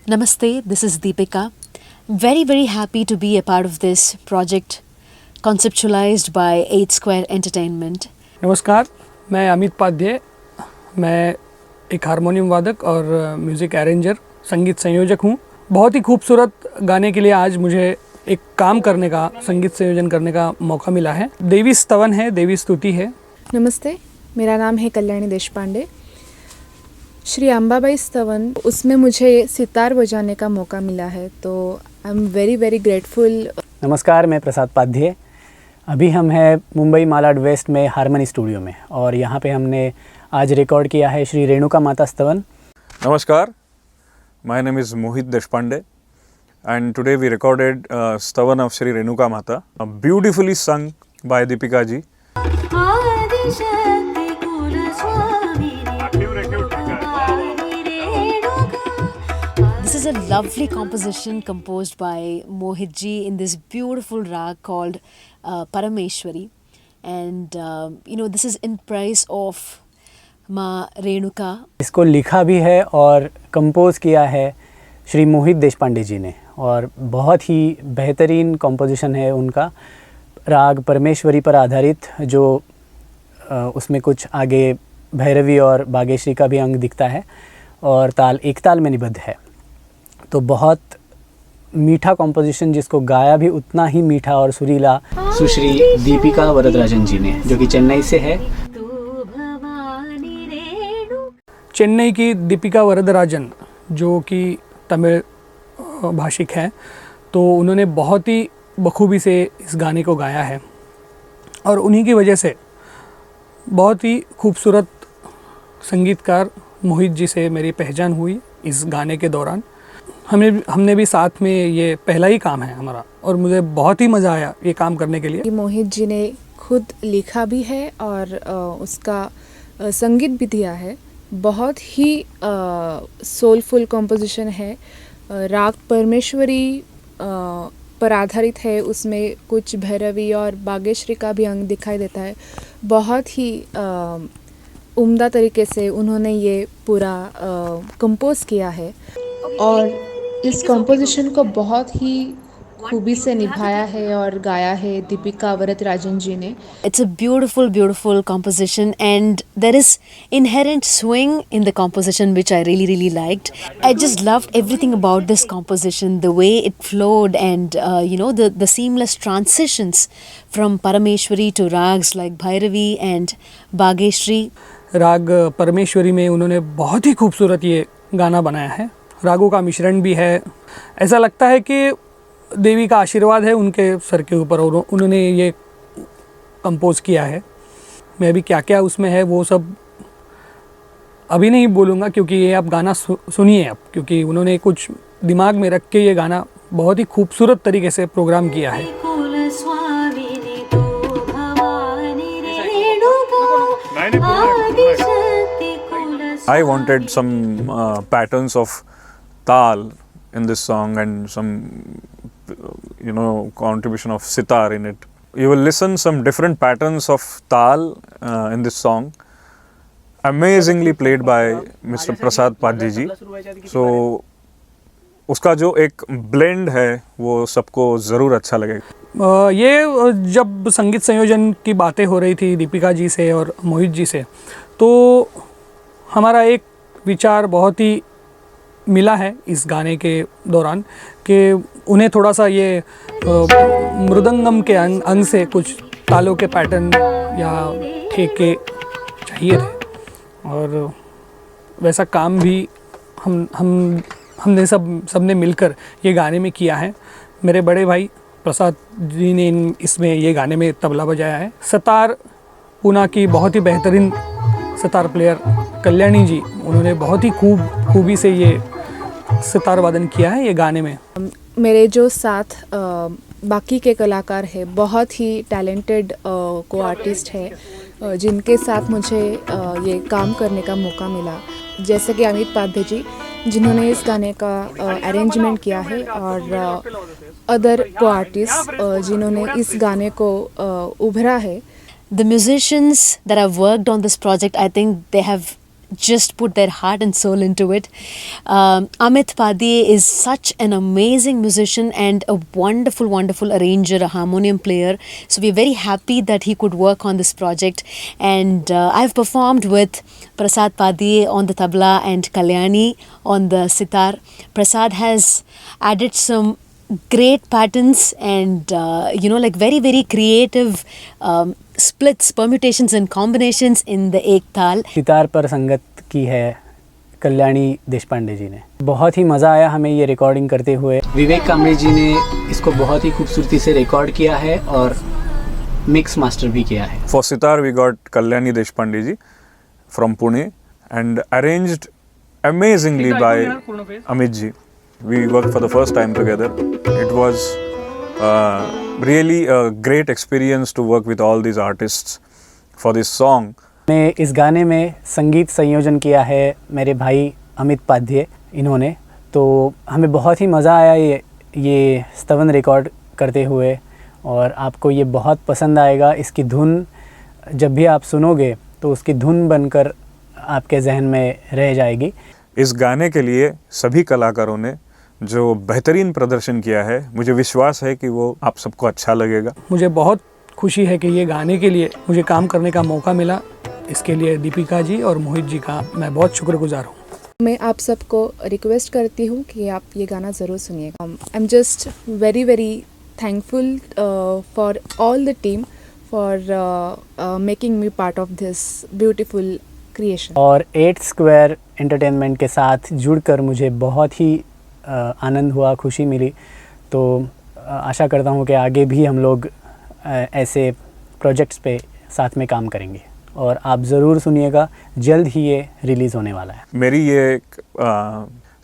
Namaste, this is Deepika. Very happy to be a part of this project conceptualized by 8 Square Entertainment. नमस्कार, मैं अमित पाध्ये। मैं एक harmonium वादक और म्यूज़िक अरेंजर, संगीत संयोजक हूँ। बहुत ही खूबसूरत गाने के लिए आज मुझे एक काम करने का, संगीत संयोजन करने का मौका मिला है। देवी स्तवन है, देवी स्तुति है। नमस्ते, मेरा नाम है कल्याणी देशपांडे। श्री अंबाबाई स्तवन, उसमें मुझे सितार बजाने का मौका मिला है, तो आई एम वेरी ग्रेटफुल। नमस्कार, मैं प्रसाद पाध्ये। अभी हम हैं मुंबई मालाड वेस्ट में हारमनी स्टूडियो में और यहाँ पे हमने आज रिकॉर्ड किया है श्री रेणुका माता स्तवन। नमस्कार, my name is Mohit Deshpande and today we recorded Stavan of Shri Renuka Mata, beautifully sung by Deepika ji. This is a lovely composition composed by Mohit ji in this beautiful rag called Parameshwari. And this is in praise of माँ रेणुका। इसको लिखा भी है और compose किया है श्री मोहित देशपांडे जी ने और बहुत ही बेहतरीन कंपोजिशन है उनका। राग परमेश्वरी पर आधारित, जो उसमें कुछ आगे भैरवी और बागेश्वरी का भी अंग दिखता है और ताल एक ताल में निबद्ध है। तो बहुत मीठा कंपोजिशन, जिसको गाया भी उतना ही मीठा और सुरीला सुश्री दीपिका वरदराजन जी ने, जो कि चेन्नई से है। चेन्नई की दीपिका वरदराजन, जो कि तमिल भाषिक हैं, तो उन्होंने बहुत ही बखूबी से इस गाने को गाया है और उन्हीं की वजह से बहुत ही खूबसूरत संगीतकार मोहित जी से मेरी पहचान हुई इस गाने के दौरान। हमने भी साथ में, ये पहला ही काम है हमारा और मुझे बहुत ही मज़ा आया ये काम करने के लिए। मोहित जी ने खुद लिखा भी है और उसका संगीत भी दिया है। बहुत ही सोलफुल कंपोजिशन है। राग परमेश्वरी पर आधारित है। उसमें कुछ भैरवी और बागेश्वरी का भी अंग दिखाई देता है। बहुत ही उम्दा तरीके से उन्होंने ये पूरा कंपोज किया है और इस कंपोजिशन को बहुत ही खूबी से निभाया है और गाया है दीपिका वरदराजन जी ने। It's a beautiful composition and there is inherent swing in the composition which I really liked. I just loved everything about this composition, the way it flowed and the seamless transitions from Parameshwari to rags like Bhairavi and Bageshri. राग परमेश्वरी में उन्होंने बहुत ही खूबसूरत ये गाना बनाया है। रागों का मिश्रण भी है। ऐसा लगता है कि देवी का आशीर्वाद है उनके सर के ऊपर और उन्होंने ये कंपोज किया है। मैं भी क्या उसमें है वो सब अभी नहीं बोलूँगा, क्योंकि ये आप गाना सुनिए आप, क्योंकि उन्होंने कुछ दिमाग में रख के ये गाना बहुत ही खूबसूरत तरीके से प्रोग्राम किया है। I wanted some patterns of tal in this song and some contribution of sitar in it. You will listen some different patterns of tal in this song, amazingly played by Mr. Prasad Padhi ji. So उसका जो एक blend है वो सबको ज़रूर अच्छा लगेगा। ये जब संगीत संयोजन की बातें हो रही थी दीपिका जी से और मोहित जी से, तो हमारा एक विचार बहुत ही मिला है इस गाने के दौरान कि उन्हें थोड़ा सा ये मृदंगम के अंग से कुछ तालों के पैटर्न या ठेके चाहिए थे और वैसा काम भी हमने सबने मिलकर ये गाने में किया है। मेरे बड़े भाई प्रसाद जी ने इसमें ये गाने में तबला बजाया है। सतार पूना की बहुत ही बेहतरीन सितार प्लेयर कल्याणी जी, उन्होंने बहुत ही खूबी से ये सितार वादन किया है ये गाने में। मेरे जो साथ बाकी के कलाकार हैं, बहुत ही टैलेंटेड को आर्टिस्ट है जिनके साथ मुझे ये काम करने का मौका मिला, जैसे कि अमित पाध्ये जी, जिन्होंने इस गाने का अरेंजमेंट किया है, और अदर को आर्टिस्ट जिन्होंने इस गाने को उभरा है। The musicians that have worked on this project, I think they have just put their heart and soul into it. Amit Padye is such an amazing musician and a wonderful, wonderful arranger, a harmonium player. So we're very happy that he could work on this project. And I've performed with Prasad Padye on the tabla and Kalyani on the sitar. Prasad has added some great patterns and like very, very creative splits, permutations and combinations in the ek tal. Sitar पर संगत की है कल्याणी देशपांडे जी ने। बहुत ही मज़ा आया हमें ये रिकॉर्डिंग करते हुए। विवेक कामड़े जी ने इसको बहुत ही खूबसूरती से रिकॉर्ड किया है और मिक्स मास्टर भी किया है। For sitar, we got Kalyani Deshpande ji from Pune and arranged amazingly by Amit ji. We worked for the first time together. It was really a great experience to work with all these artists for this song. ने इस गाने में संगीत संयोजन किया है मेरे भाई अमित पाध्ये इन्होंने। तो हमें बहुत ही मज़ा आया ये स्तवन रिकॉर्ड करते हुए और आपको ये बहुत पसंद आएगा। इसकी धुन जब भी आप सुनोगे तो उसकी धुन बनकर आपके जहन में रह जाएगी। इस गाने के लिए सभी कलाकारों ने जो बेहतरीन प्रदर्शन किया है, मुझे विश्वास है कि वो आप सबको अच्छा लगेगा। मुझे बहुत खुशी है कि ये गाने के लिए मुझे काम करने का मौका मिला। इसके लिए दीपिका जी और मोहित जी का मैं बहुत शुक्रगुजार हूँ। मैं आप सबको रिक्वेस्ट करती हूँ कि आप ये गाना ज़रूर सुनिएगा। I am just very very thankful for all the team for making me part of this beautiful creation. और 8 स्क्वायर एंटरटेनमेंट के साथ जुड़कर मुझे बहुत ही आनंद हुआ, खुशी मिली। तो आशा करता हूँ कि आगे भी हम लोग ऐसे प्रोजेक्ट्स पे साथ में काम करेंगे और आप ज़रूर सुनिएगा, जल्द ही ये रिलीज़ होने वाला है। मेरी ये एक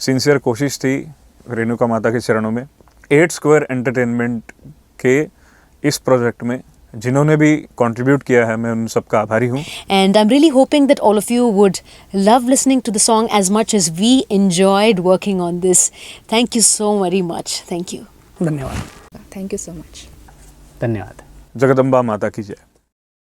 सिंसियर कोशिश थी रेणुका माता के चरणों में 8 स्क्वायर एंटरटेनमेंट के इस प्रोजेक्ट में जिन्होंने भी कंट्रीब्यूट किया है, मैं उन सबका आभारी हूँ। And I'm really hoping that all of you would love listening to the song as much as we enjoyed working on this. Thank you so very much. Thank you. धन्यवाद। Thank you so much. धन्यवाद। जगदम्बा माता की जय।